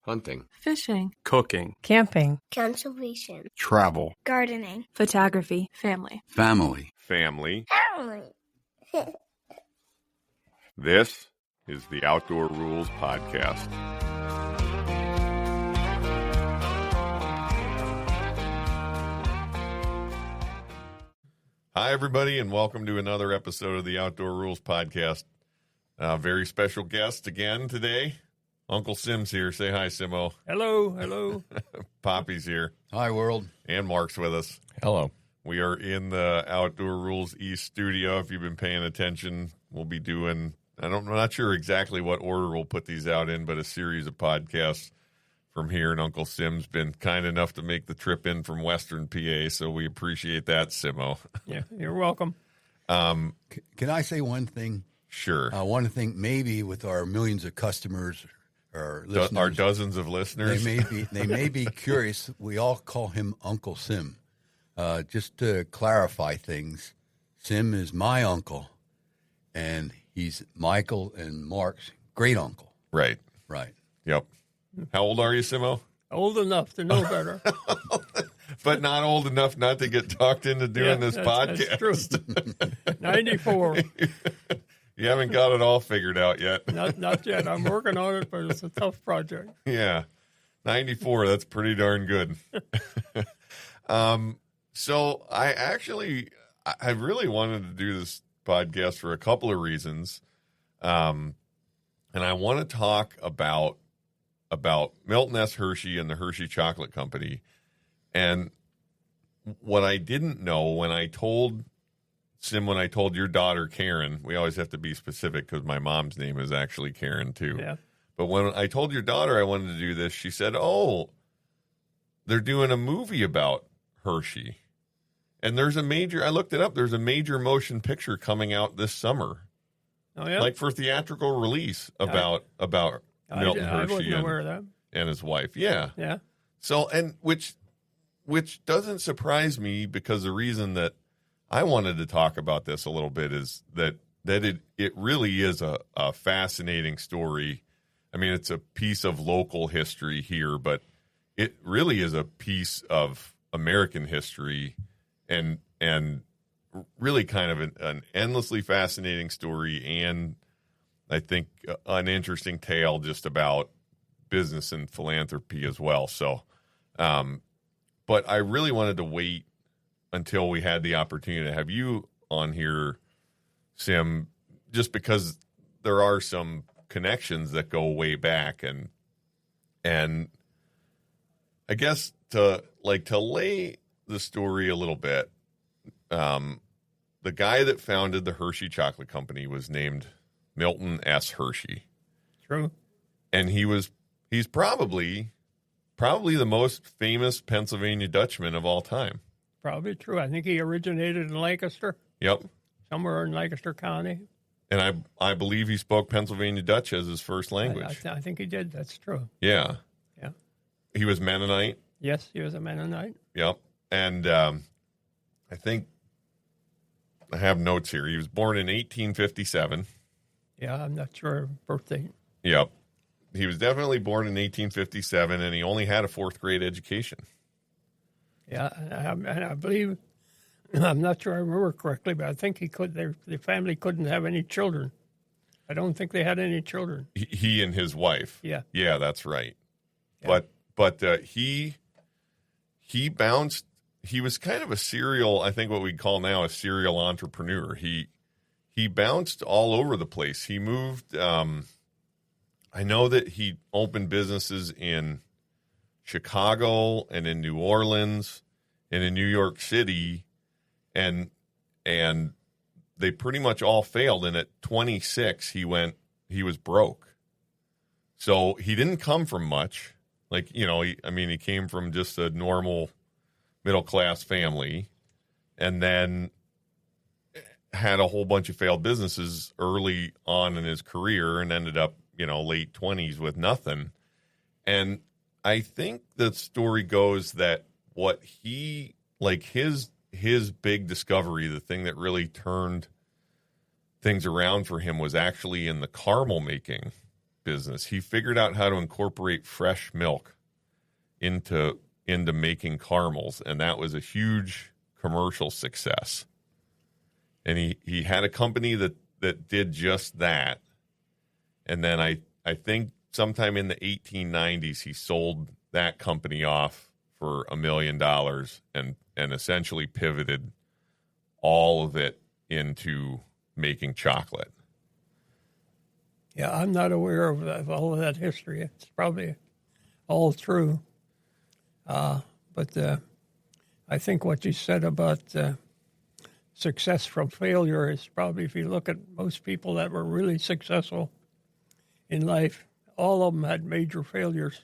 hunting, fishing, cooking, camping, conservation, travel, gardening, photography, family. family. Family. family. This is the Outdoor Rules Podcast. Hi, everybody, and welcome to another episode of the Outdoor Rules Podcast. Very special guest again today. Uncle Sim's here. Say hi, Simo. Hello, hello. Poppy's here. Hi, world. And Mark's with us. Hello. We are in the Outdoor Rules East Studio. If you've been paying attention, we'll be doing, I'm not sure exactly what order we'll put these out in, but a series of podcasts from here. And Uncle Sim's been kind enough to make the trip in from Western PA, so we appreciate that, Simo. Yeah, you're welcome. Can I say one thing? Sure. I want to think maybe with our millions of customers or listeners, Our dozens of listeners. they may be curious. We all call him Uncle Sim. Just to clarify things, Sim is my uncle, and he's Michael and Mark's great uncle. Right. Right. Yep. How old are you, Simo? Old enough to know better. But not old enough not to get talked into doing this podcast. That's true. 94. You haven't got it all figured out yet. Not yet. I'm working on it, but it's a tough project. Yeah. 94, that's pretty darn good. So I really wanted to do this podcast for a couple of reasons. And I want to talk about Milton S. Hershey and the Hershey Chocolate Company. And what I didn't know when I told your daughter Karen, we always have to be specific because my mom's name is actually Karen too. Yeah. But when I told your daughter I wanted to do this, she said, "Oh, they're doing a movie about Hershey." And I looked it up, there's a major motion picture coming out this summer. Oh, yeah? Like for theatrical release about Milton I Hershey wasn't aware of that. and his wife. Yeah. Yeah. So, and which doesn't surprise me, because the reason that I wanted to talk about this a little bit is that it really is a fascinating story. I mean, it's a piece of local history here, but it really is a piece of American history, and really kind of an endlessly fascinating story, and I think an interesting tale just about business and philanthropy as well. So, but I really wanted to wait until we had the opportunity to have you on here, Sim, just because there are some connections that go way back, and I guess to lay the story a little bit, the guy that founded the Hershey Chocolate Company was named Milton S. Hershey. True. And he's probably the most famous Pennsylvania Dutchman of all time. Probably true. I think he originated in Lancaster. Yep. Somewhere in Lancaster County. And I believe he spoke Pennsylvania Dutch as his first language. I think he did. That's true. Yeah. Yeah. He was Mennonite. Yes, he was a Mennonite. Yep. And I think I have notes here. He was born in 1857. Yeah, I'm not sure of birth date. Yep. He was definitely born in 1857, and he only had a fourth grade education. Yeah, and I believe, I'm not sure I remember correctly, but I think the family couldn't have any children. I don't think they had any children. He and his wife. Yeah. Yeah, that's right. Yeah. But he bounced. He was kind of a serial, I think what we'd call now a serial entrepreneur. He bounced all over the place. He moved. I know that he opened businesses in Chicago and in New Orleans and in New York City, and they pretty much all failed. And at 26, he was broke. So he didn't come from much. He came from just a normal middle-class family, and then had a whole bunch of failed businesses early on in his career, and ended up, late 20s with nothing. And I think the story goes that what his big discovery, the thing that really turned things around for him, was actually in the caramel making. business. He figured out how to incorporate fresh milk into making caramels, and that was a huge commercial success. And he had a company that did just that. And then I think sometime in the 1890s, he sold that company off for $1 million and essentially pivoted all of it into making chocolate. Yeah, I'm not aware of all of that history. It's probably all true. But I think what you said about success from failure is probably, if you look at most people that were really successful in life, all of them had major failures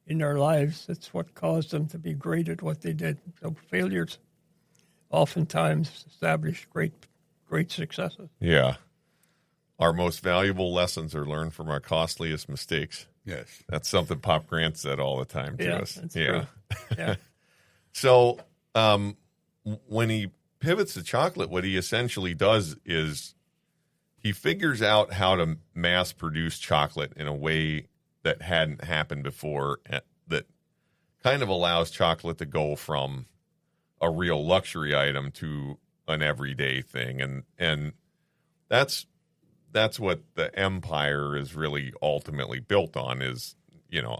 in their lives. That's what caused them to be great at what they did. So failures oftentimes establish great successes. Yeah. Our most valuable lessons are learned from our costliest mistakes. Yes. That's something Pop Grant said all the time to us. That's true. Yeah. So when he pivots to chocolate, what he essentially does is he figures out how to mass produce chocolate in a way that hadn't happened before, that kind of allows chocolate to go from a real luxury item to an everyday thing. And that's what the empire is really ultimately built on, is,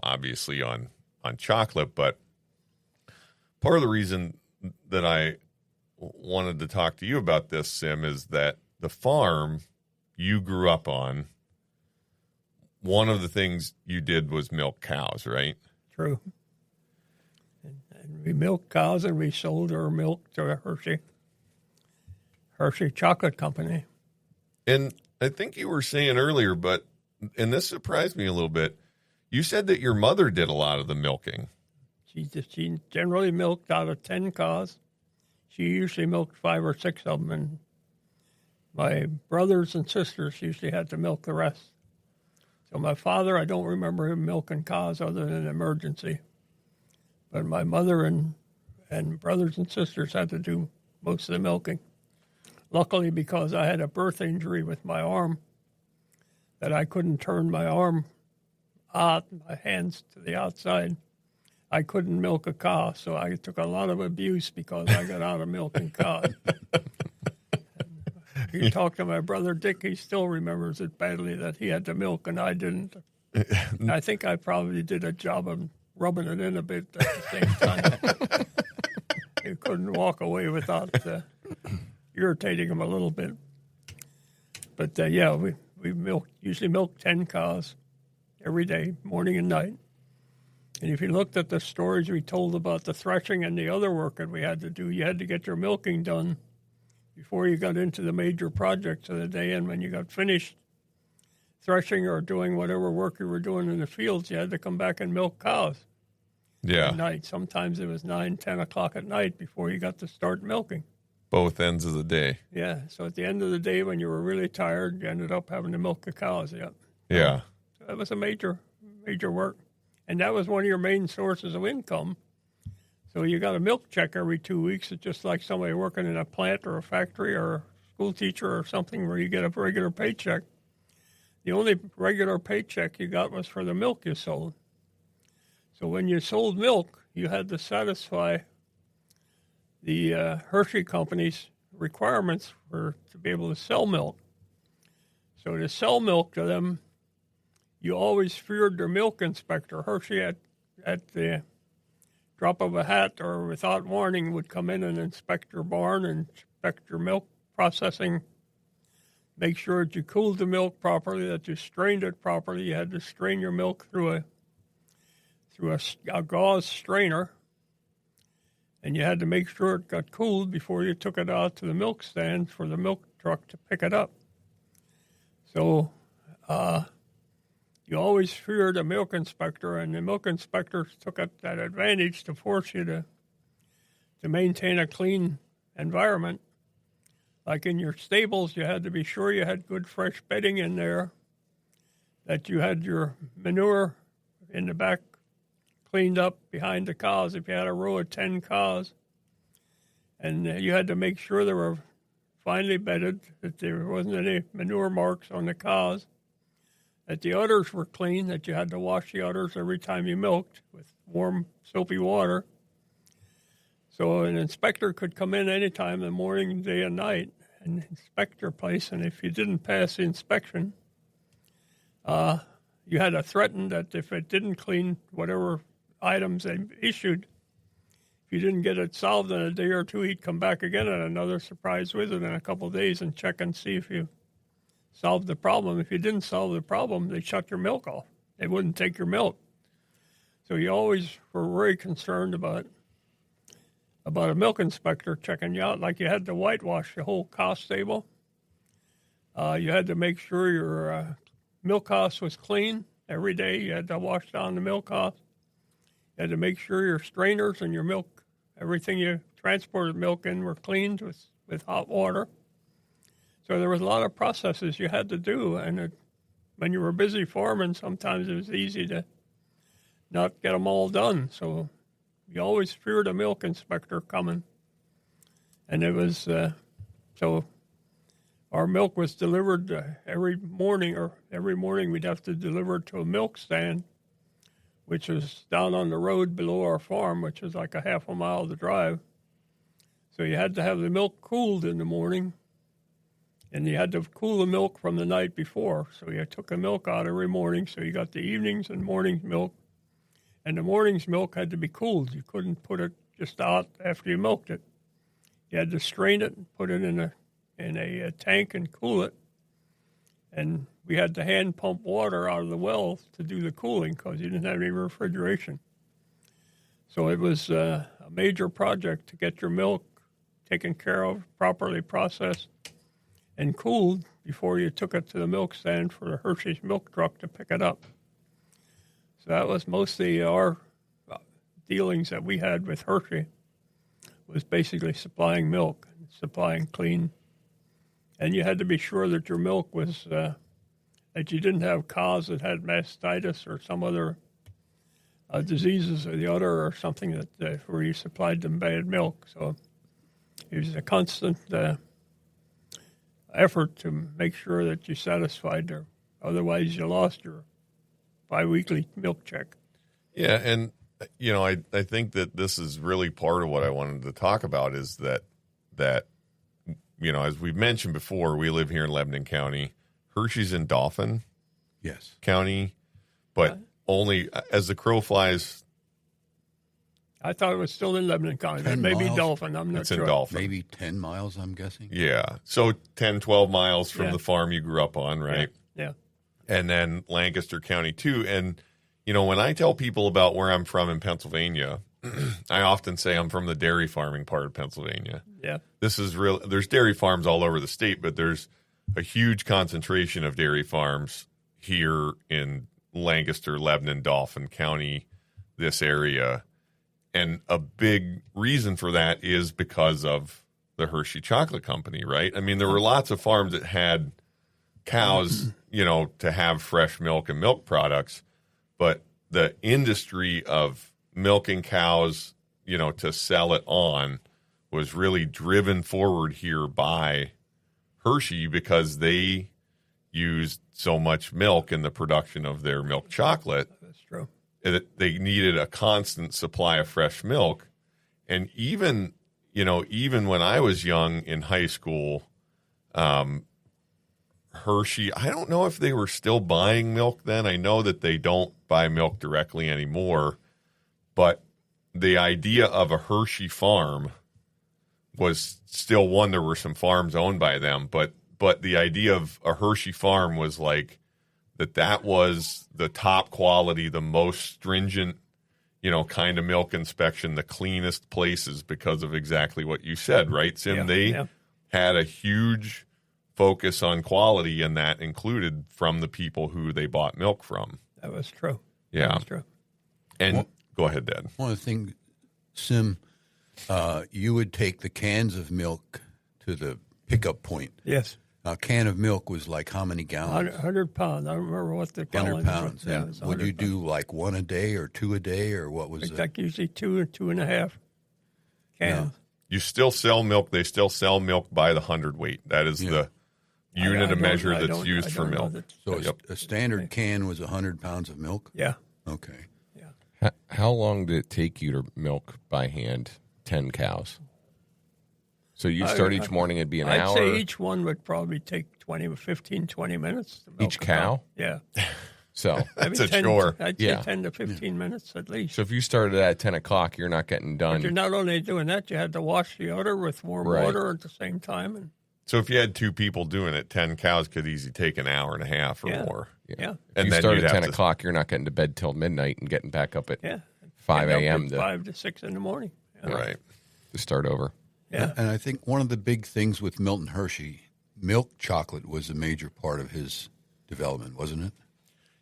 obviously on chocolate. But part of the reason that I wanted to talk to you about this, Sim, is that the farm you grew up on, one of the things you did was milk cows, right? True. And we milked cows, and we sold our milk to Hershey Chocolate Company. And I think you were saying earlier, and this surprised me a little bit, you said that your mother did a lot of the milking. She generally milked out of 10 cows. She usually milked 5 or 6 of them, and my brothers and sisters usually had to milk the rest. So my father, I don't remember him milking cows other than an emergency. But my mother and brothers and sisters had to do most of the milking. Luckily, because I had a birth injury with my arm, that I couldn't turn my arm out, my hands to the outside, I couldn't milk a cow. So I took a lot of abuse because I got out of milking cows. You talk to my brother Dick, he still remembers it badly that he had to milk and I didn't. I think I probably did a job of rubbing it in a bit at the same time. You couldn't walk away without irritating him a little bit. But we usually milk 10 cows every day, morning and night. And if you looked at the stories we told about the threshing and the other work that we had to do, you had to get your milking done before you got into the major projects of the day. And when you got finished threshing or doing whatever work you were doing in the fields, you had to come back and milk cows at night. Sometimes it was 9, 10 o'clock at night before you got to start milking. Both ends of the day. Yeah. So at the end of the day, when you were really tired, you ended up having to milk the cows. Yeah. Yeah. So that was a major work. And that was one of your main sources of income. So you got a milk check every 2 weeks. It's just like somebody working in a plant or a factory or a school teacher or something where you get a regular paycheck. The only regular paycheck you got was for the milk you sold. So when you sold milk, you had to satisfy the Hershey Company's requirements to be able to sell milk. So to sell milk to them, you always feared their milk inspector. Hershey at the drop of a hat or without warning would come in and inspect your barn and inspect your milk processing, make sure that you cooled the milk properly, that you strained it properly. You had to strain your milk through a gauze strainer, and you had to make sure it got cooled before you took it out to the milk stand for the milk truck to pick it up. So you always feared a milk inspector, and the milk inspectors took that advantage to force you to maintain a clean environment. Like in your stables, you had to be sure you had good fresh bedding in there, that you had your manure in the back cleaned up behind the cows if you had a row of 10 cows. And you had to make sure they were finely bedded, that there wasn't any manure marks on the cows, that the udders were clean, that you had to wash the udders every time you milked with warm, soapy water. So an inspector could come in anytime in the morning, day, and night and inspect your place. And if you didn't pass the inspection, you had to threaten that if it didn't clean whatever items they issued, if you didn't get it solved in a day or two, he'd come back again on another surprise visit in a couple of days and check and see if you solved the problem. If you didn't solve the problem, they shut your milk off. They wouldn't take your milk. So you always were very concerned about a milk inspector checking you out. Like you had to whitewash the whole cow stable. You had to make sure your milk house was clean every day. You had to wash down the milk house. You had to make sure your strainers and your milk, everything you transported milk in, were cleaned with hot water. So there was a lot of processes you had to do, and when you were busy farming, sometimes it was easy to not get them all done. So you always feared a milk inspector coming, and it was so our milk was delivered every morning we'd have to deliver it to a milk stand, which was down on the road below our farm, which is like a half a mile to drive. So you had to have the milk cooled in the morning, and you had to cool the milk from the night before. So you took the milk out every morning, so you got the evenings and morning's milk. And the morning's milk had to be cooled. You couldn't put it just out after you milked it. You had to strain it and put it in a tank and cool it. And we had to hand pump water out of the well to do the cooling because you didn't have any refrigeration. So it was a major project to get your milk taken care of, properly processed, and cooled before you took it to the milk stand for the Hershey's milk truck to pick it up. So that was mostly our dealings that we had with Hershey, was basically supplying milk, supplying clean. And you had to be sure that your milk was, that you didn't have cows that had mastitis or some other diseases of the udder or something that where you supplied them bad milk. So it was a constant effort to make sure that you satisfied her. Otherwise, you lost your biweekly milk check. Yeah, and I think that this is really part of what I wanted to talk about is that as we've mentioned before, we live here in Lebanon County. Hershey's in Dauphin County, but only as the crow flies. I thought it was still in Lebanon County. Maybe Dauphin. I'm not sure. It's in Dauphin. Maybe 10 miles, I'm guessing. Yeah. So 10, 12 miles from the farm you grew up on, right? Yeah. And then Lancaster County, too. And, when I tell people about where I'm from in Pennsylvania, I often say I'm from the dairy farming part of Pennsylvania. Yeah. This is real. There's dairy farms all over the state, but there's a huge concentration of dairy farms here in Lancaster, Lebanon, Dauphin County, this area. And a big reason for that is because of the Hershey Chocolate Company, right? I mean, there were lots of farms that had cows, to have fresh milk and milk products, but the industry of milking cows, to sell it on was really driven forward here by Hershey because they used so much milk in the production of their milk chocolate. That's true. They needed a constant supply of fresh milk. And even when I was young in high school, Hershey, I don't know if they were still buying milk then. I know that they don't buy milk directly anymore. But the idea of a Hershey farm was still one. There were some farms owned by them, but the idea of a Hershey farm was like that was the top quality, the most stringent, kind of milk inspection, the cleanest places because of exactly what you said, right, Sim? They had a huge focus on quality, and that included from the people who they bought milk from. That was true. Yeah. That was true. And go ahead, Dad. One of the things, Sim, you would take the cans of milk to the pickup point. Yes. A can of milk was like how many gallons? 100 pounds. I don't remember what the 100 pounds. Yeah, would you do like one a day or two a day, or what was it? Like usually 2 or 2.5 cans. You still sell milk. They still sell milk by the hundredweight. That is unit of measure I that's don't- used I for don't know milk. that- So Yep. a standard can was 100 pounds of milk? Yeah. Okay. How long did it take you to milk by hand 10 cows? So you'd start each morning, it'd be an I'd hour? say each one would probably take 20 minutes to milk Each a cow? Yeah. So, Maybe That's a 10 chore. I'd say Yeah. 10 to 15 minutes at least. so if you started at 10 o'clock, you're not getting But you're done. not only doing that, you had to wash the udder with warm Right. water at the same time. And So if you had two people doing it, 10 cows could easily take an hour and a half or Yeah. more. yeah, If And you then start you'd at have 10 to- o'clock, you're not getting to bed till midnight and getting back up at yeah. 5 End up a.m. at to 5 to 6 in the morning. Yeah. Right. start over. Yeah. And I think one of the big things with Milton Hershey, milk chocolate was a major part of his development, wasn't it?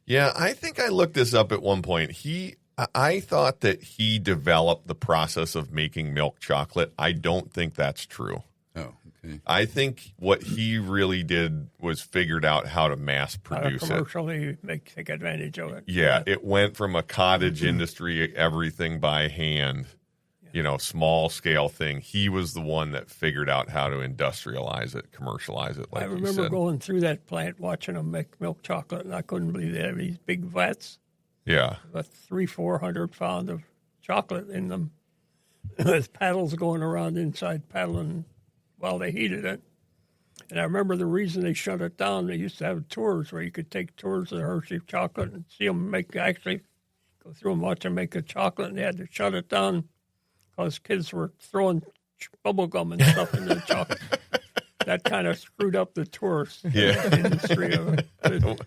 Yeah, I think I looked this up at one point. I thought that he developed the process of making milk chocolate. I don't think that's true. Oh, okay. I think what he really did was figured out how to mass How to produce it. commercially take advantage of it. Yeah, it went from a cottage industry, everything by hand, small scale thing. He was the one that figured out how to industrialize it, commercialize it. Like I you remember said. going through that plant, watching them make milk chocolate, and I couldn't believe they have these big vats Yeah, with 300-400 pounds of chocolate in them, with paddles going around inside paddling while they heated it. And I remember the reason they shut it down. They used to have tours where you could take tours of the Hershey chocolate and see them actually go through and watch them make the chocolate. And they had to shut it down because kids were throwing bubble gum and stuff in the chocolate. That kind of screwed up the tourist industry of it.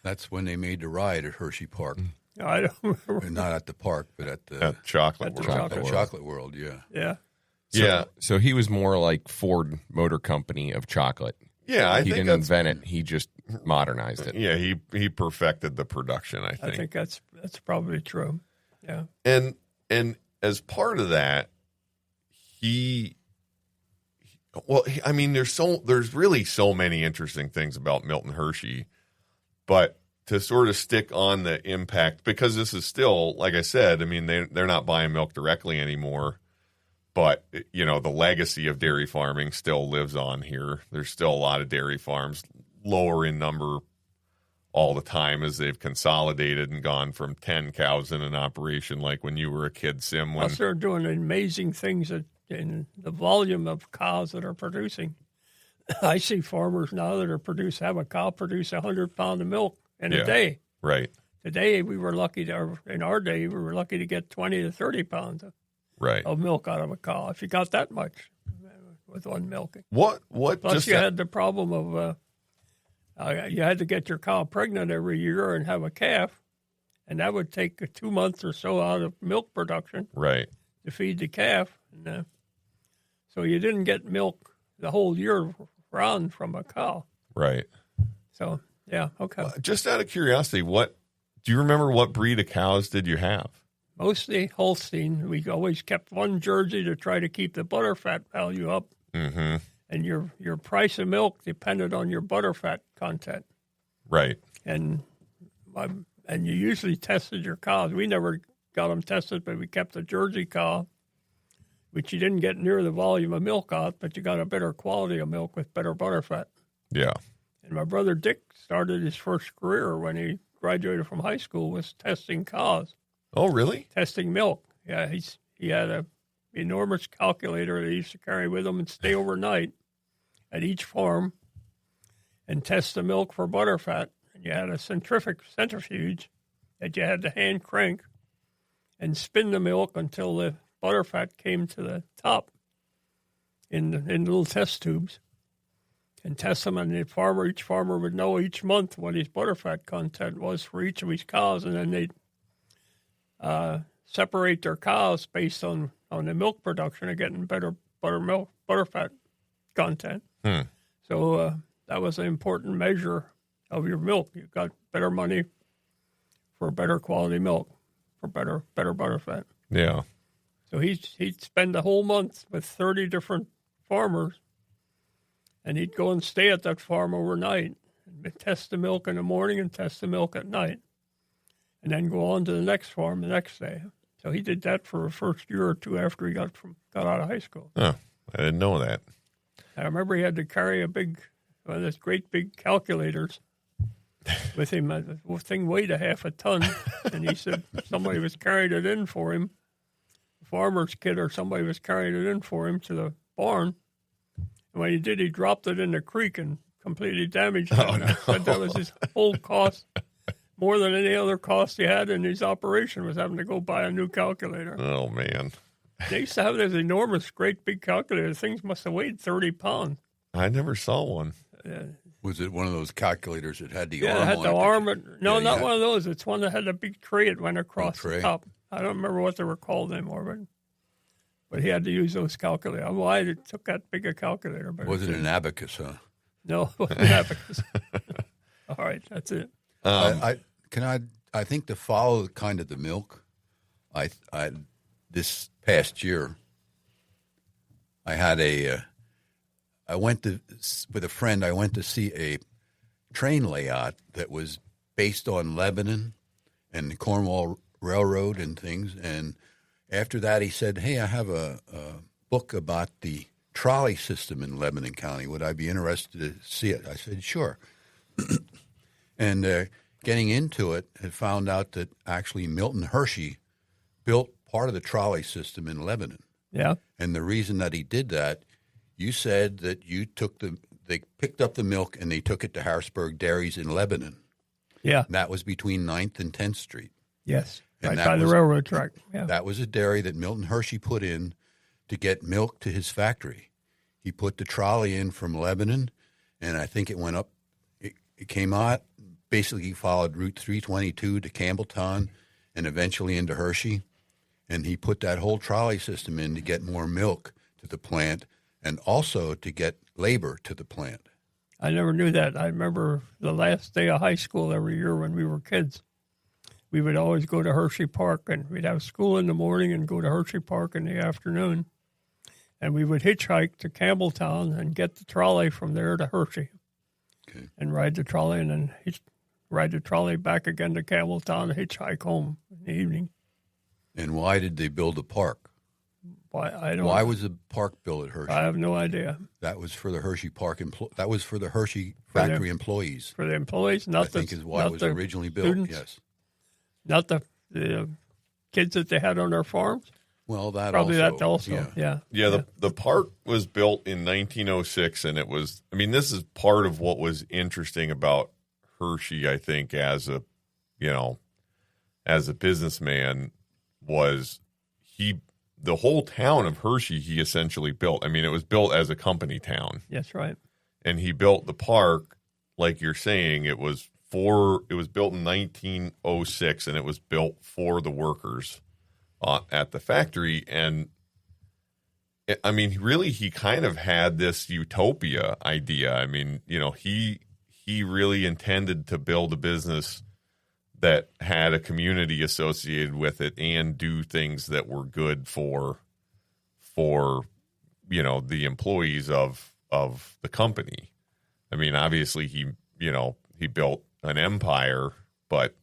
That's when they made the ride at Hershey Park. I don't remember. And not at the park, but at the chocolate. At the world. chocolate Chocolate World, yeah. Yeah. Yeah, So he was more like Ford Motor Company of chocolate. yeah. I He think didn't that's invent it. He just modernized it. yeah. He perfected the production. I I think that's probably true. Yeah. and as part of that, there's really so many interesting things about Milton Hershey, but to sort of stick on the impact, because this is still, like I said, they're not buying milk directly anymore, but the legacy of dairy farming still lives on here. There's still a lot of dairy farms, lower in number all the time as they've consolidated and gone from 10 cows in an operation like when you were a kid, Sim. When Plus, they're doing amazing things in the volume of cows that are producing. I see farmers now that have a cow produce 100 pounds of milk in a day. Right, Today, in our day, we were lucky to get 20 to 30 pounds right. of milk out of a cow, if you got that much with one milking. What Plus, just you had the problem of you had to get your cow pregnant every year and have a calf, and that would take 2 months or so out of milk production right. to feed the calf. And, so you didn't get milk the whole year round from a cow. Right. So, yeah, okay. Just out of curiosity, do you remember what breed of cows did you have? Mostly Holstein. We always kept one Jersey to try to keep the butterfat value up. Mm-hmm. And your price of milk depended on your butterfat content. Right. And you usually tested your cows. We never got them tested, but we kept a Jersey cow, which you didn't get near the volume of milk out, but you got a better quality of milk with better butterfat. Yeah. And my brother Dick started his first career when he graduated from high school was testing cows, Oh, really? testing milk. Yeah, he had a enormous calculator that he used to carry with him and stay overnight at each farm and test the milk for butterfat. And you had a centrifuge that you had to hand crank and spin the milk until the butterfat came to the top in little test tubes and test them. And each farmer would know each month what his butterfat content was for each of his cows. And then they'd separate their cows based on the milk production and getting better butterfat content. So that was an important measure of your milk. You got better money for better quality milk, for better butterfat. Yeah. So he'd spend the whole month with 30 different farmers, and he'd go and stay at that farm overnight and test the milk in the morning and test the milk at night, and then go on to the next farm the next day. So he did that for the first year or two after he got out of high school. Oh, I didn't know that. I remember he had to carry a big one of those great big calculators with him. The thing weighed a half a ton, and he said somebody was carrying it in for him, a farmer's kid or somebody was carrying it in for him to the barn. And when he did, he dropped it in the creek and completely damaged it. Oh, no. But that was his whole cost. More than any other cost he had in his operation was having to go buy a new calculator. Oh, man. They used to have those enormous, great big calculators. Things must have weighed 30 pounds. I never saw one. Was it one of those calculators that had the Yeah, arm it had on the it? arm. No, Yeah, not yeah. one of those. It's one that had a big tray that went across the tray. top. I don't remember what they were called anymore, but he had to use those calculators. Why it took that big a calculator? But Was it an abacus, huh? No, it wasn't abacus. All right, that's it. I think to follow kind of the milk, I this past year, I went with a friend. I went to see a train layout that was based on Lebanon and the Cornwall Railroad and things. And after that, he said, "Hey, I have a book about the trolley system in Lebanon County. Would I be interested to see it?" I said, "Sure." And getting into it, had found out that actually Milton Hershey built part of the trolley system in Lebanon. Yeah, And the reason that he did that, you said that they picked up the milk and they took it to Harrisburg Dairies in Lebanon. yeah, And that was between 9th and 10th Street. yes, And right that by the was- railroad track. Yeah, That was a dairy that Milton Hershey put in to get milk to his factory. He put the trolley in from Lebanon, and I think it went up. It came out, basically followed Route 322 to Campbelltown and eventually into Hershey. And he put that whole trolley system in to get more milk to the plant and also to get labor to the plant. I never knew that. I remember the last day of high school every year when we were kids. We would always go to Hershey Park, and we'd have school in the morning and go to Hershey Park in the afternoon. And we would hitchhike to Campbelltown and get the trolley from there to Hershey. Okay. And ride the trolley and then ride the trolley back again to Campbelltown and hitchhike home in the evening. And why did they build a park? Why was the park built at Hershey? I have no idea. That was for the Hershey Park. That was for the Hershey factory employees. For the employees, not I think the, is why not it was the originally built. students, Yes. not the kids that they had on their farms. Well, that Probably also. that also. Yeah. Yeah, the park was built in 1906, and it was. I mean, this is part of what was interesting about Hershey. I think as a businessman, was the whole town of Hershey he essentially built. I mean, it was built as a company town, That's right. and he built the park, like you're saying. It was built in 1906, and it was built for the workers at the factory. And I mean, really, he kind of had this utopia idea. I mean, he really intended to build a business that had a community associated with it and do things that were good for the employees of the company. I mean, obviously he built an empire, but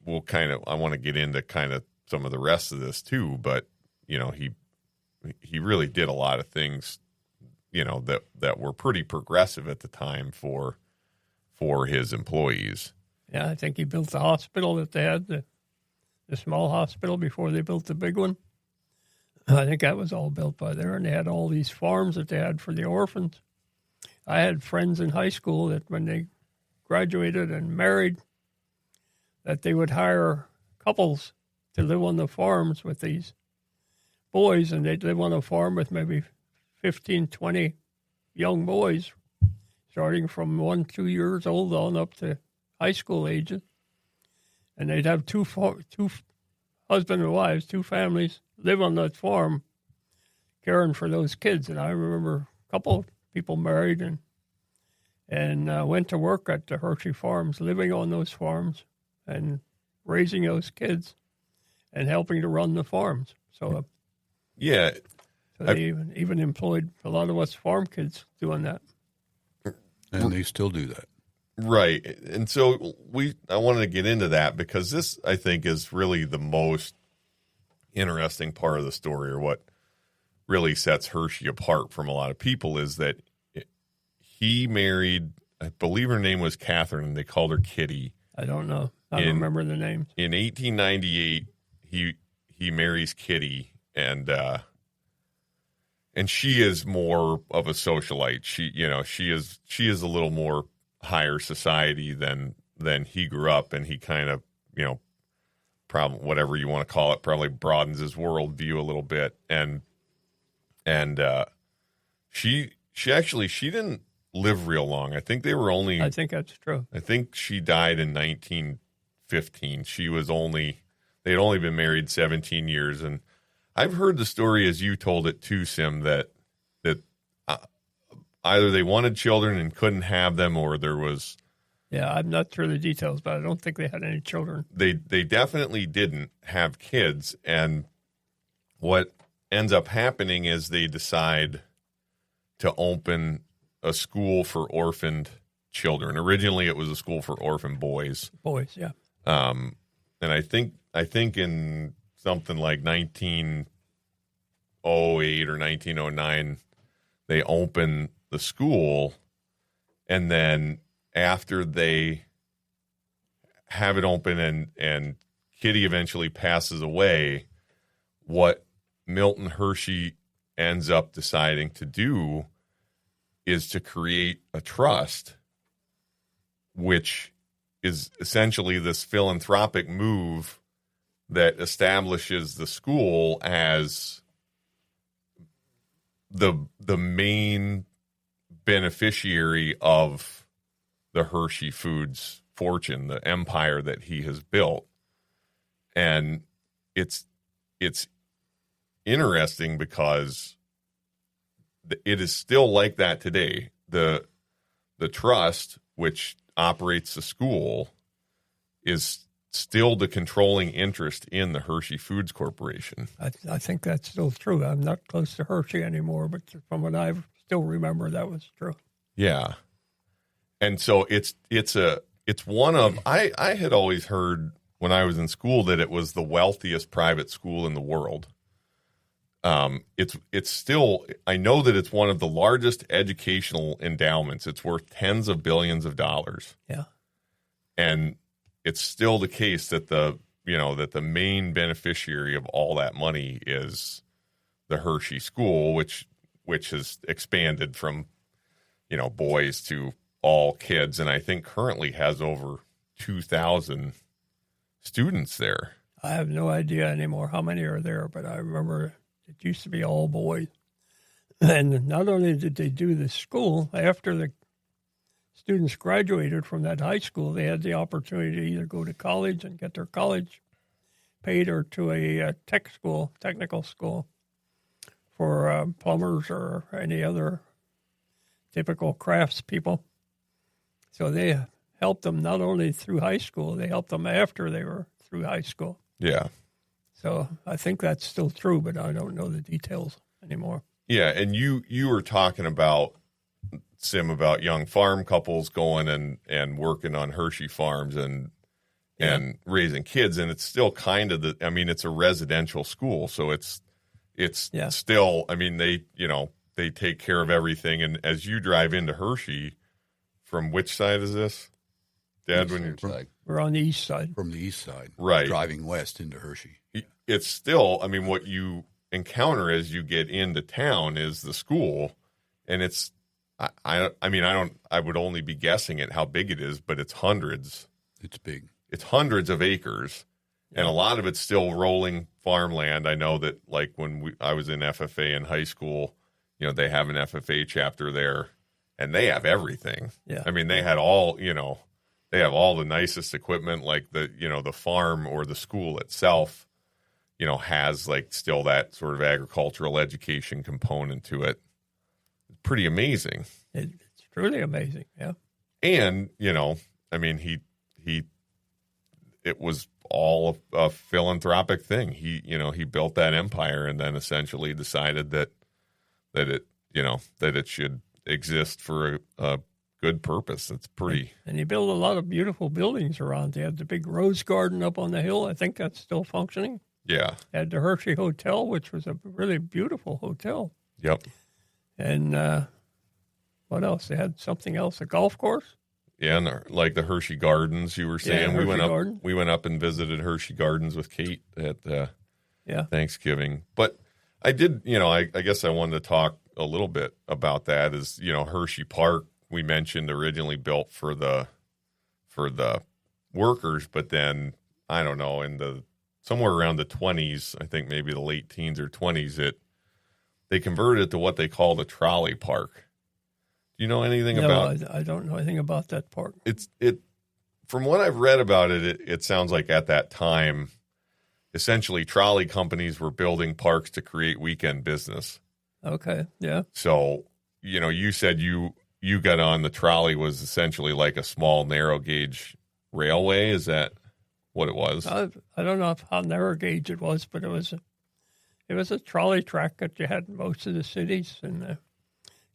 I want to get into kind of some of the rest of this too, but he really did a lot of things that were pretty progressive at the time for his employees. Yeah, I think he built the hospital that they had, the small hospital before they built the big one. I think that was all built by there, and they had all these farms that they had for the orphans. I had friends in high school that when they graduated and married, that they would hire couples to live on the farms with these boys, and they'd live on a farm with maybe 15, 20 young boys, starting from 1-2 years old on up to high school ages. And they'd have two husband and wives, two families, live on that farm caring for those kids. And I remember a couple of people married and went to work at the Hershey farms, living on those farms and raising those kids and helping to run the farms. So Yeah. so they even employed a lot of us farm kids doing that. And they still do that. Right. And so I wanted to get into that because this, I think, is really the most interesting part of the story, or what really sets Hershey apart from a lot of people, is that he married, I believe her name was Catherine, and they called her Kitty. I don't know. I don't remember the names. In 1898, he marries Kitty, and she is more of a socialite. She is a little more higher society than he grew up, and he kind of, probably, whatever you want to call it, probably broadens his worldview a little bit. And she didn't live real long. I think I think that's true. I think she died in 1915. They had only been married 17 years. And I've heard the story as you told it too, Sim, that either they wanted children and couldn't have them, or there was... Yeah, I'm not sure the details, but I don't think they had any children. They definitely didn't have kids. And what ends up happening is they decide to open a school for orphaned children. Originally, it was a school for orphan boys. Boys, yeah. And I think in something like 1908 or 1909, they open the school, and then after they have it open and Kitty eventually passes away, what Milton Hershey ends up deciding to do is to create a trust, which is essentially this philanthropic move that establishes the school as the main beneficiary of the Hershey Foods fortune, the empire that he has built. And it's interesting because it is still like that today. The trust, which operates the school, is still the controlling interest in the Hershey Foods Corporation. I think that's still true. I'm not close to Hershey anymore, but from what I still remember, that was true. Yeah. And so it's one of, I had always heard when I was in school that it was the wealthiest private school in the world. It's still, I know that it's one of the largest educational endowments. It's worth tens of billions of dollars. Yeah. And it's still the case that the main beneficiary of all that money is the Hershey School, which has expanded from, boys to all kids. And I think currently has over 2,000 students there. I have no idea anymore how many are there, but I remember it used to be all boys. And not only did they do the school, after the students graduated from that high school, they had the opportunity to either go to college and get their college paid, or to a technical school for plumbers or any other typical crafts people. So they helped them not only through high school, they helped them after they were through high school. Yeah. So I think that's still true, but I don't know the details anymore. Yeah, and you were talking about, Sim, about young farm couples going and working on Hershey farms and raising kids, and it's still kind of it's a residential school, so it's still, they take care of everything. And as you drive into Hershey, from which side is this, Dad? We're on the east side. From the east side, right? Driving west into Hershey. It's still, what you encounter as you get into town is the school, and it's. I would only be guessing at how big it is, but it's hundreds. It's big. It's hundreds of acres, and a lot of it's still rolling farmland. I know that, like, when I was in FFA in high school, they have an FFA chapter there, and they have everything. Yeah. They had all, they have all the nicest equipment, like the farm or the school itself, has like still that sort of agricultural education component to it. Pretty amazing. It's truly amazing, yeah. And, it was all a philanthropic thing. He built that empire and then essentially decided that it should exist for a good purpose. It's pretty. And he built a lot of beautiful buildings around. They had the big rose garden up on the hill. I think that's still functioning. Yeah. Had the Hershey Hotel, which was a really beautiful hotel. Yep. And What else? They had something else, a golf course? Yeah, and like the Hershey Gardens, you were saying. Hershey We went up and visited Hershey Gardens with Kate at Thanksgiving. But I did, I guess I wanted to talk a little bit about that. Is Hershey Park, we mentioned, originally built for the workers, but then I don't know, somewhere around the 20s, I think maybe the late teens or 20s, they converted it to what they called a trolley park. Do you know anything about? No, I don't know anything about that park. From what I've read about it, it sounds like at that time, essentially trolley companies were building parks to create weekend business. Okay, yeah. So, you said you got on the trolley was essentially like a small narrow gauge railway. Is that what it was? I don't know how narrow gauge it was, but it was a trolley track that you had in most of the cities. And the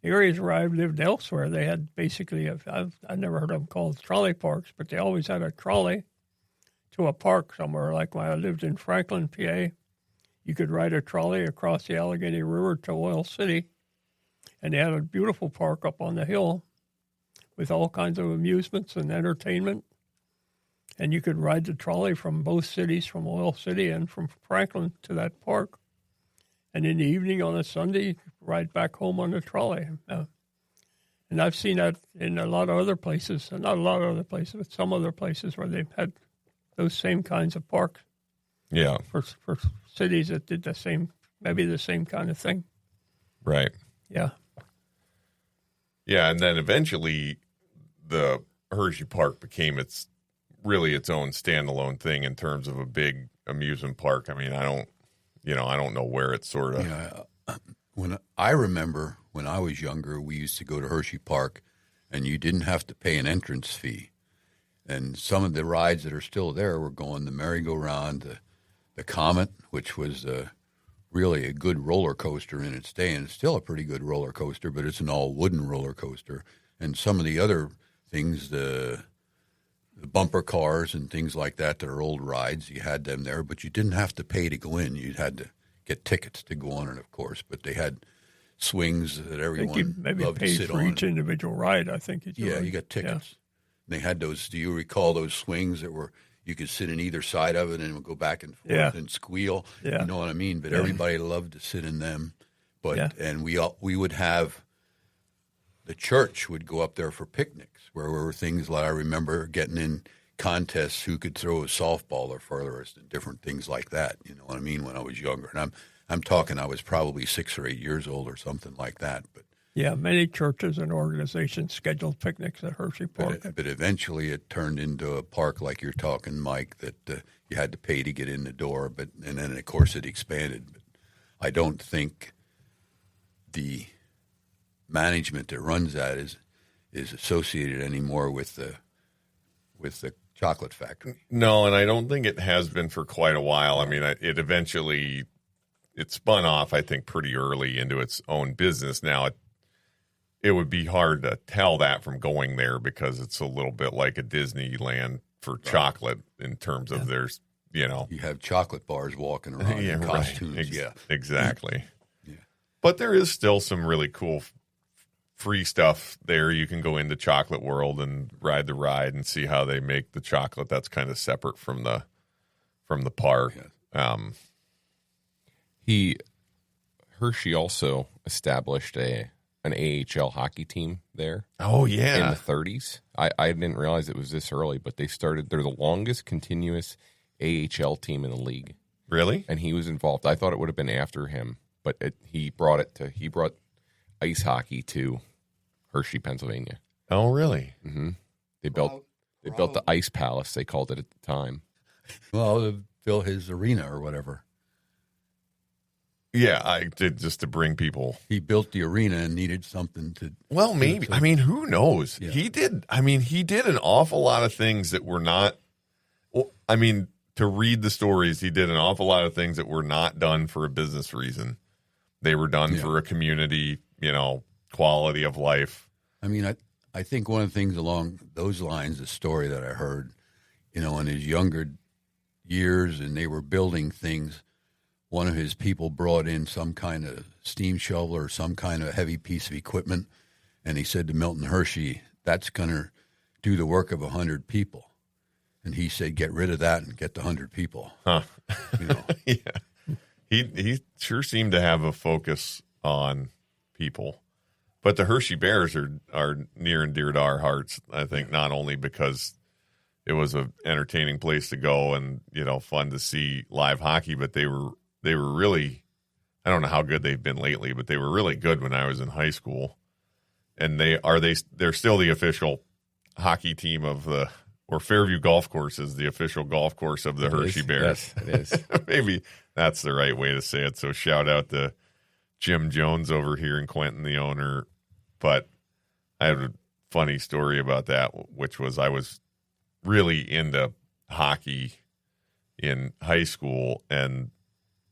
areas where I lived elsewhere, they had basically, I never heard of them called trolley parks, but they always had a trolley to a park somewhere. Like when I lived in Franklin, PA, you could ride a trolley across the Allegheny River to Oil City, and they had a beautiful park up on the hill with all kinds of amusements and entertainment. And you could ride the trolley from both cities, from Oil City and from Franklin to that park. And in the evening on a Sunday, ride back home on the trolley. And I've seen that in a lot of other places, not a lot of other places, but some other places where they've had those same kinds of parks. Yeah. For cities that did maybe the same kind of thing. Right. Yeah. Yeah, and then eventually the Hershey Park became its own standalone thing in terms of a big amusement park. I mean, I don't know where it's sort of. When I remember when I was younger, we used to go to Hershey Park, and you didn't have to pay an entrance fee. And some of the rides that are still there were going the merry-go-round, the Comet, which was really a good roller coaster in its day, and it's still a pretty good roller coaster, but it's an all-wooden roller coaster. And some of the other things, the bumper cars and things like that are old rides. You had them there, but you didn't have to pay to go in. You had to get tickets to go on it, of course. But they had swings that everyone loved to sit on. For each individual ride, I think. You got tickets. Yeah. They had those. Do you recall those swings that were you could sit in either side of it and it would go back and forth and squeal? Yeah. You know what I mean? But everybody loved to sit in them. But and we would have. The church would go up there for picnics, where there were things like I remember getting in contests who could throw a softball the furthest and different things like that. You know what I mean? When I was younger, and I'm talking, I was probably 6 or 8 years old or something like that. But many churches and organizations scheduled picnics at Hershey Park. But eventually, it turned into a park like you're talking, Mike, that you had to pay to get in the door. And then of course it expanded. But I don't think the management that runs that is associated anymore with the chocolate factory. No, and I don't think it has been for quite a while. I mean, it spun off, I think, pretty early into its own business. Now, it would be hard to tell that from going there because it's a little bit like a Disneyland for chocolate in terms of there's, You have chocolate bars walking around in costumes. Exactly. But there is still some really cool free stuff there. You can go into Chocolate World and ride the ride and see how they make the chocolate. That's kind of separate from the park. Hershey also established an AHL hockey team there. Oh yeah, in the 30s. I didn't realize it was this early, but they're the longest continuous AHL team in the league. Really? And he was involved. I thought it would have been after him, but he brought ice hockey to Hershey, Pennsylvania. Oh, really? Mm-hmm. They built the Ice Palace, they called it at the time. Well, to fill his arena or whatever. Yeah, I did just to bring people. He built the arena and needed something to. Well, maybe. I mean, who knows? Yeah. He did. I mean, he did an awful lot of things that were not. Well, I mean, to read the stories, he did an awful lot of things that were not done for a business reason. They were done for a community, quality of life. I mean, I think one of the things along those lines, the story that I heard, in his younger years, and they were building things. One of his people brought in some kind of steam shovel or some kind of heavy piece of equipment, And he said to Milton Hershey, that's going to do the work of 100 people. And he said, get rid of that and get the 100 people. Huh. You know. Yeah. He sure seemed to have a focus on people. But the Hershey Bears are near and dear to our hearts, I think, not only because it was an entertaining place to go and, fun to see live hockey, but they were really, I don't know how good they've been lately, but they were really good when I was in high school. And they're still the official hockey team or Fairview Golf Course is the official golf course of the Hershey Bears. Yes, it is. Maybe that's the right way to say it. So shout out to Jim Jones over here in Quentin, the owner. But I have a funny story about that, which was I was really into hockey in high school, and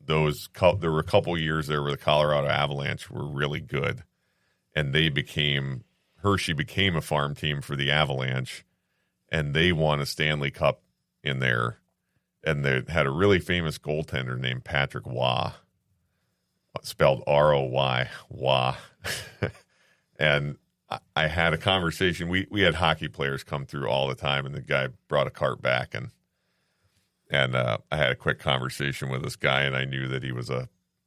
there were a couple years there where the Colorado Avalanche were really good, and Hershey became a farm team for the Avalanche, and they won a Stanley Cup in there, and they had a really famous goaltender named Patrick Waugh, spelled R-O-Y, Waugh. And I had a conversation. We had hockey players come through all the time, and the guy brought a cart back, and I had a quick conversation with this guy, and I knew that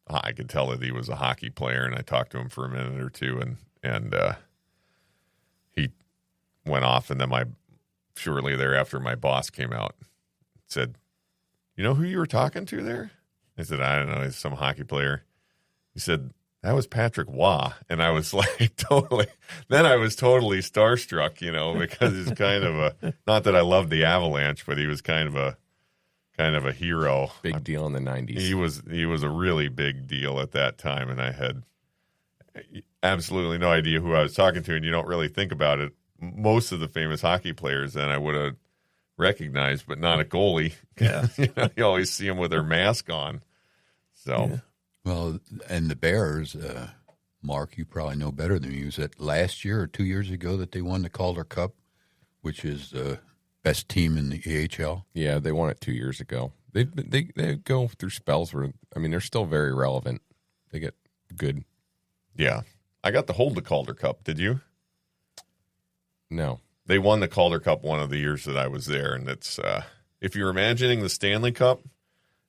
I could tell that he was a hockey player, and I talked to him for a minute or two, and he went off, and then shortly thereafter, my boss came out and said, "You know who you were talking to there?" I said, "I don't know. He's some hockey player." He said, "That was Patrick Waugh." And I was like, totally starstruck, because he's kind of not that I loved the Avalanche, but he was kind of a hero. Big deal in the 90s. He was a really big deal at that time. And I had absolutely no idea who I was talking to. And you don't really think about it. Most of the famous hockey players then I would have recognized, but not a goalie. Yeah. You always see them with their mask on. So. Yeah. Well, and the Bears, Mark, you probably know better than me. Was it last year or 2 years ago that they won the Calder Cup, which is the best team in the AHL? Yeah, they won it 2 years ago. They go through spells where, they're still very relevant. They get good. Yeah. I got to hold the Calder Cup. Did you? No. They won the Calder Cup one of the years that I was there, and it's if you're imagining the Stanley Cup,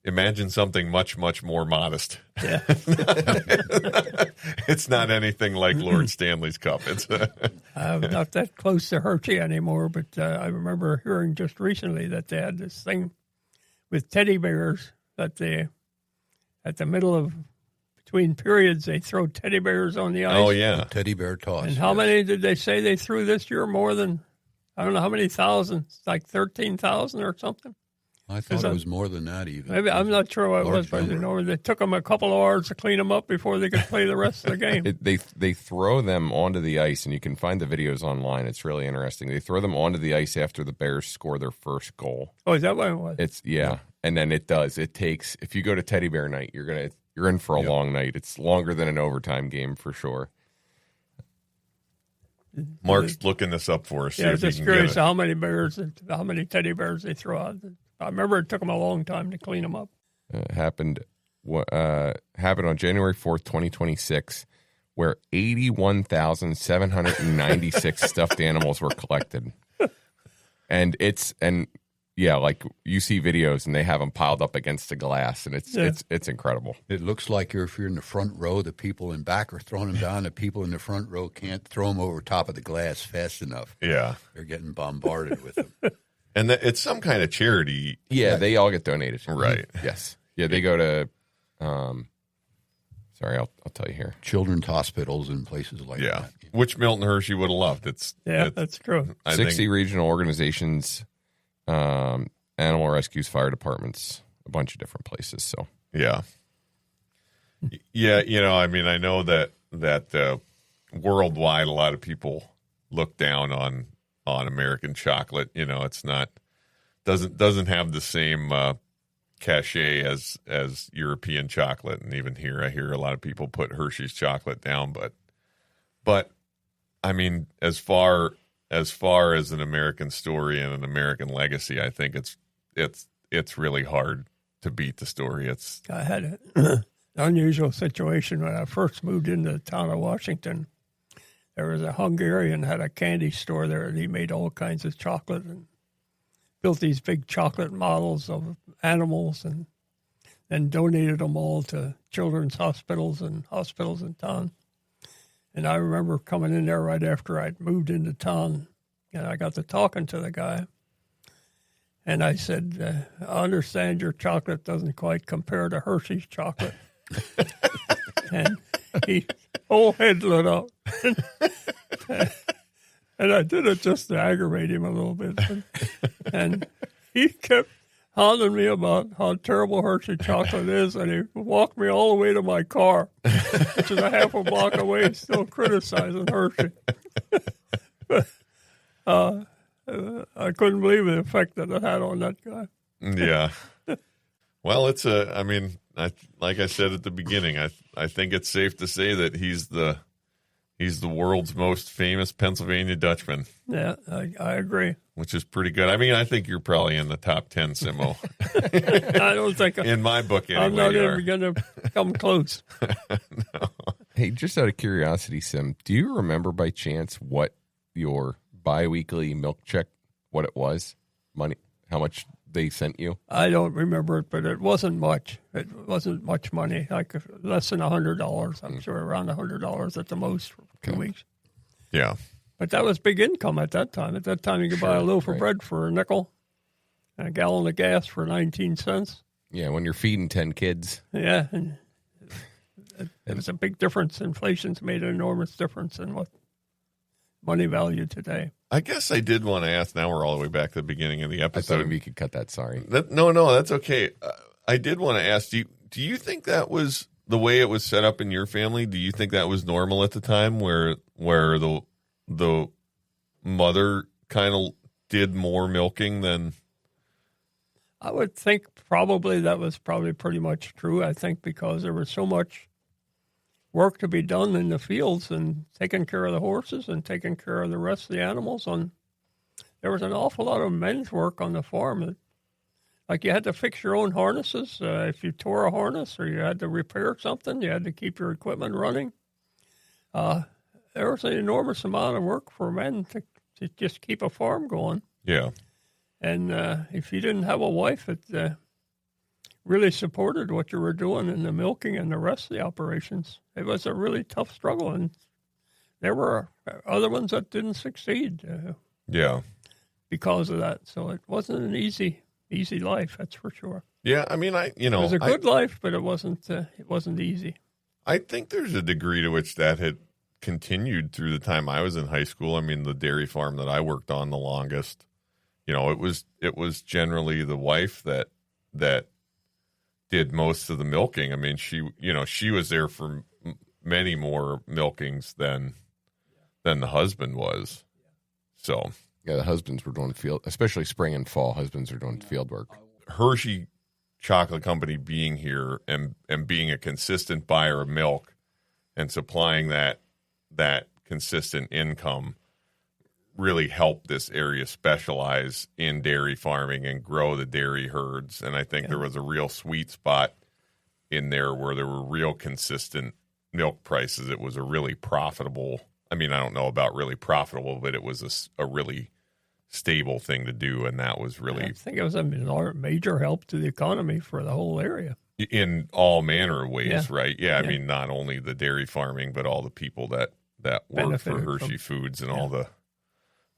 imagine something much, much more modest. Yeah. It's not anything like Lord Stanley's Cup. I'm not that close to Hershey anymore, but I remember hearing just recently that they had this thing with teddy bears that at the middle of between periods, they throw teddy bears on the ice. Oh, yeah. The teddy bear toss. And how many did they say they threw this year? More than, I don't know how many thousands, like 13,000 or something. I thought it was more than that even. Maybe I'm not sure what it was, but they took them a couple of hours to clean them up before they could play the rest of the game. They throw them onto the ice, and you can find the videos online. It's really interesting. They throw them onto the ice after the Bears score their first goal. Oh, is that what it was? Yeah. And then it takes, if you go to Teddy Bear Night, you're in for a long night. It's longer than an overtime game for sure. Mark's looking this up for us. Yeah, I was just curious how many teddy bears they throw out. I remember it took them a long time to clean them up. Happened on January 4th, 2026, where 81,796 stuffed animals were collected. And like you see videos and they have them piled up against the glass, and it's incredible. It looks like if you're in the front row, the people in back are throwing them down. The people in the front row can't throw them over top of the glass fast enough. Yeah. They're getting bombarded with them. And it's some kind of charity. Yeah, they all get donated. Right. Yes. Yeah, they go to, sorry, I'll tell you here. Children's hospitals and places like that. Which Milton Hershey would have loved. That's true. 60 regional organizations, animal rescues, fire departments, a bunch of different places. So yeah. I know that worldwide, a lot of people look down on American chocolate. It's not doesn't have the same cachet as European chocolate, and even here I hear a lot of people put Hershey's chocolate down. But I mean, as far as an American story and an American legacy, I think it's really hard to beat the story. I had an unusual situation when I first moved into the town of Washington. there was a Hungarian had a candy store there, and he made all kinds of chocolate and built these big chocolate models of animals and donated them all to children's hospitals and hospitals in town. And I remember coming in there right after I'd moved into town, and I got to talking to the guy. And I said, I understand your chocolate doesn't quite compare to Hershey's chocolate. And his whole head lit up. And I did it just to aggravate him a little bit. And he kept hounding me about how terrible Hershey chocolate is, and he walked me all the way to my car, which is a half a block away, still criticizing Hershey. I couldn't believe the effect that it had on that guy. Yeah. Well, like I said at the beginning, I think it's safe to say that he's the world's most famous Pennsylvania Dutchman. Yeah, I agree. Which is pretty good. I mean, I think you're probably in the top 10, Simo. I don't think in my book anyway. I'm not even going to come close. No. Hey, just out of curiosity, Sim, do you remember by chance what your biweekly milk check, what it was? Money, how much they sent you? I don't remember it, but it wasn't much. It wasn't much money, like less than $100. I'm sure around $100 at the most for 2 weeks. Yeah. But that was big income at that time. At that time, you could buy a loaf of bread for a nickel and a gallon of gas for 19 cents. Yeah, when you're feeding 10 kids. Yeah, and it was a big difference. Inflation's made an enormous difference in what money value today. I guess I did want to ask, now we're all the way back to the beginning of the episode. I thought maybe you could cut that, sorry. No, that's okay. I did want to ask, do you think that was the way it was set up in your family? Do you think that was normal at the time where the mother kind of did more milking than? I would think probably that was probably pretty much true. I think because there was so much work to be done in the fields and taking care of the horses and taking care of the rest of the animals. And there was an awful lot of men's work on the farm. Like you had to fix your own harnesses. If you tore a harness or you had to repair something, you had to keep your equipment running. There was an enormous amount of work for men to just keep a farm going. Yeah. And if you didn't have a wife that really supported what you were doing in the milking and the rest of the operations, it was a really tough struggle. And there were other ones that didn't succeed because of that. So it wasn't an easy life, that's for sure. Yeah, I mean, it was a good life, but it wasn't easy. I think there's a degree to which that had continued through the time I was in high school. I mean, the dairy farm that I worked on the longest, it was generally the wife that did most of the milking. I mean, she was there for many more milkings than the husband was. So yeah, the husbands were doing field, especially spring and fall. Husbands are doing field work. Hershey Chocolate Company being here and being a consistent buyer of milk and supplying that consistent income really helped this area specialize in dairy farming and grow the dairy herds. And I think there was a real sweet spot in there where there were real consistent milk prices. It was a really profitable, I mean, I don't know about really profitable, but it was a really stable thing to do. And that was really, I think it was a major help to the economy for the whole area. In all manner of ways, right? Yeah, I mean, not only the dairy farming, but all the people that worked for Hershey Foods and all the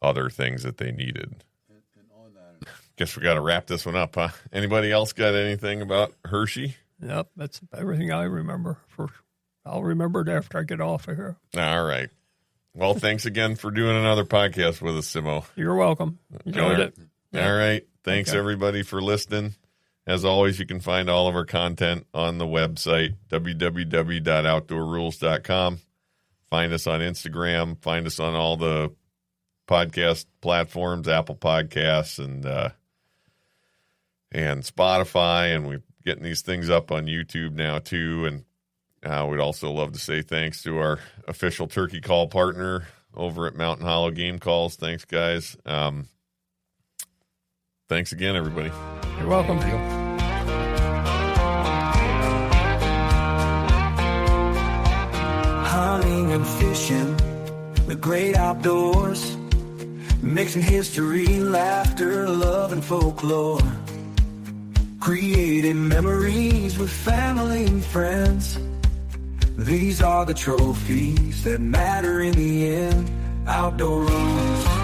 other things that they needed. And on that, guess we got to wrap this one up, huh? Anybody else got anything about Hershey? Yep, that's everything I remember. I'll remember it after I get off of here. All right. Well, thanks again for doing another podcast with us, Simo. You're welcome. Enjoyed it. All right. Thanks, everybody, for listening. As always, you can find all of our content on the website, www.outdoorrules.com. Find us on Instagram. Find us on all the podcast platforms, Apple Podcasts and Spotify. And we're getting these things up on YouTube now, too. And we'd also love to say thanks to our official turkey call partner over at Mountain Hollow Game Calls. Thanks, guys. Thanks again, everybody. You're welcome. Hunting and fishing, the great outdoors, mixing history, laughter, love, and folklore, creating memories with family and friends. These are the trophies that matter in the end. Outdoor Ruhls.